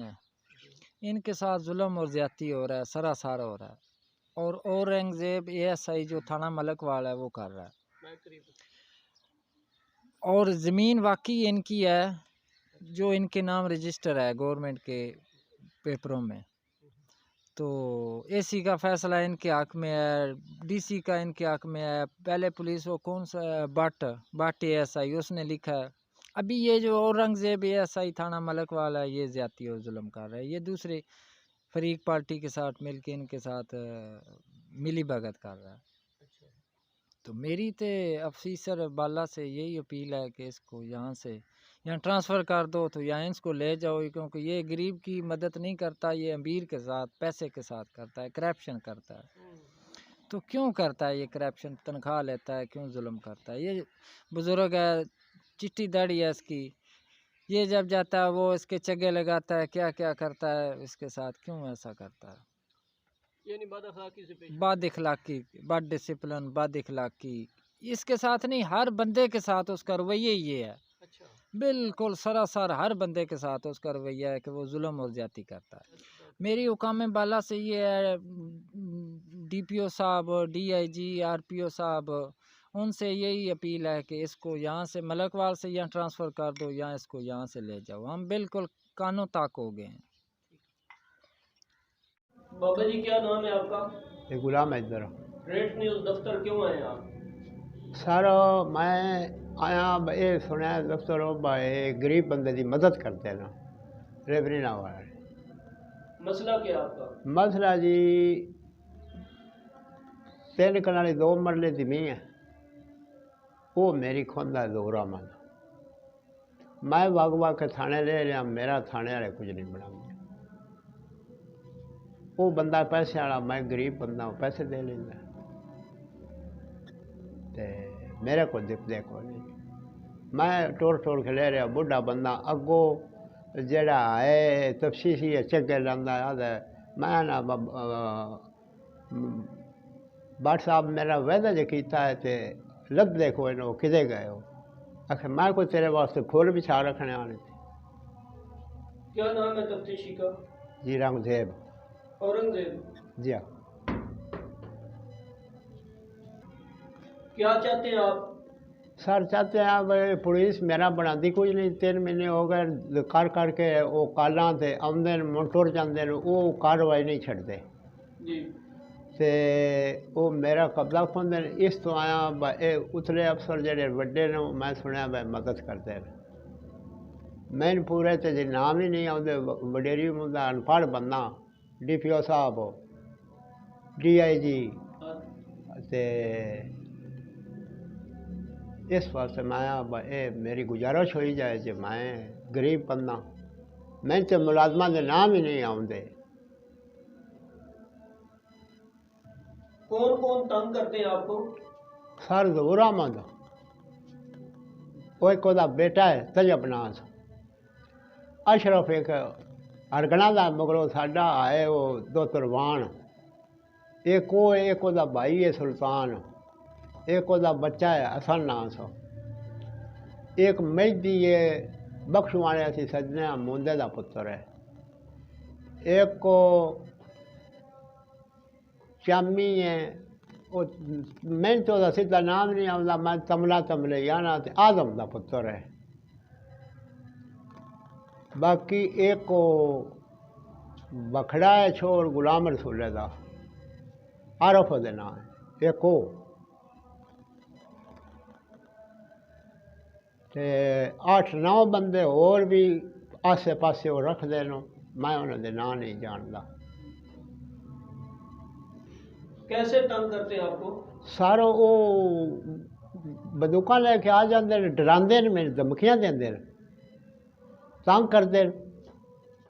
ہے، ان کے ساتھ ظلم اور زیادتی ہو رہا ہے، سراسر ہو رہا ہے، اور اورنگزیب ASI جو تھانہ ملک والا ہے وہ کر رہا ہے، اور زمین واقعی ان کی ہے جو ان کے نام رجسٹر ہے گورنمنٹ کے پیپروں میں، تو AC کا فیصلہ ان کے حق میں ہے، DC کا ان کے حق میں ہے، پہلے پولیس وہ کون سا بٹ ASI اس نے لکھا ہے، ابھی یہ جو اورنگزیب ASI تھانہ ملک والا ہے یہ زیادتی اور ظلم کر رہا ہے، یہ دوسرے فریق پارٹی کے ساتھ مل کے ان کے ساتھ ملی بھگت کر رہا ہے۔ تو میری تے افسر بالا سے یہی اپیل ہے کہ اس کو یہاں سے ٹرانسفر کر دو، تو یہاں اس کو لے جاؤ، کیونکہ یہ غریب کی مدد نہیں کرتا، یہ امیر کے ساتھ پیسے کے ساتھ کرتا ہے، کرپشن کرتا ہے۔ تو کیوں کرتا ہے یہ کرپشن؟ تنخواہ لیتا ہے، کیوں ظلم کرتا ہے؟ یہ بزرگ ہے، چٹی داڑھی ہے اس کی، یہ جب جاتا ہے وہ اس کے چگے لگاتا ہے، کیا کیا کرتا ہے اس کے ساتھ، کیوں ایسا کرتا ہے؟ یعنی بد اخلاقی سے پیش بد اخلاقی، بد ڈسپلن، بد اخلاقی اس کے ساتھ نہیں، ہر بندے کے ساتھ اس کا رویہ یہ ہے، بالکل سراسر ہر بندے کے ساتھ اس کا رویہ ہے کہ وہ ظلم اور زیادتی کرتا ہے۔ میری حکام بالا سے یہ ہے، DPO صاحب، DIG، RPO صاحب، ان سے یہی اپیل ہے کہ اس کو یہاں سے ملک وال سے یہاں ٹرانسفر کر دو، یا اس کو یہاں سے لے جاؤ، ہم بالکل کانوں تاک ہو گئے ہیں۔ بابا جی کیا نام ہے آپ کا؟ غلام حیدر۔ ریٹ نیوز دفتر کیوں آئے آپ؟ سر میں آیا یہ سنیا دفتر غریب بندے دی مدد کرتے ہیں نا، ریوری نہ والے۔ مسئلہ کیا آپ کا؟ مسئلہ جی 3 کنالی 2 مرلے زمین ہے، وہ میری کھوندا ہے دورہ من، میں واگ کے تھانے لے لیا، میرا تھانے والے کچھ نہیں بنا، وہ بندہ پیسے والا، میں غریب بندہ ہوں، پیسے دے لینا، میرے کو دیکھو نہیں، میں ٹور کے لے رہا، بڑھا بندہ اگوں جڑا ہے تفصیصی ہے چگے لاندہ ہے، میں نا بٹ صاحب میرا وعدہ جو کیتا ہے تے لب دیکھو انہوں کدے گئے ہو، آخر میں کوئی تیرے واسطے کھول بھی چھا رکھنے آنے تھے۔ کیا نام ہے تفتیشی کا؟ جی اورنگزیب۔ اورنگزیب؟ جی ہاں۔ کیا چاہتے ہیں آپ؟ سر چاہتے ہیں پولیس میرا بنا دی کچھ نہیں، 3 مہینے ہو گئے کر کے وہ کالاں تے آمدے من ٹر جاندے وہ کاروائی نہیں چھڑتے جی، تے وہ میرا قبضہ کھوندے، اس تو آیا اتلے افسر جڑے وڈے نے میں سنیا مدد کرتے ہیں، میں پورے تے جی نام ہی نہیں آتے، وڈیری مندا انپڑھ بندہ، DPO صاحب، DIG، تے اس واسطے میں میری گزارش ہوئی جائے جی میں غریب بندہ، میں تے ملازمہ دے نام ہی نہیں آتے۔ کون کون تنگ کرتے ہیں آپ کو؟ سر ظہور احمد، وہ ایک دا بیٹا ہے طیب ناز، اشرف ایک ہرگنا دا مگرو ساڈا ہے وہ دوتروان، ایک دا بھائی ہے سلطان، ایک دا بچہ ہے حسن ناس، ایک مہدی ہے بخشوانے اسی سجنے موندے دا پتر ہے، ایک کو چامی ہے، میں تو دا سیدھا نام نہیں آتا، میں تملیانا آدم دا پتر ہے، باقی ایک کو بکھڑا ہے چھوڑ غلام رسولے دا، عارف دے نام ہے، ایک کو 8-9 بندے اور بھی آسے پاسے وہ رکھ دینا، میں انہوں دے نام نہیں جانتا۔ کیسے تنگ کرتے ہیں آپ کو؟ سارا وہ بندوقاں لے کے آ جاندے، ڈراندے نے، میری دھمکیاں دیندے، تنگ کردے۔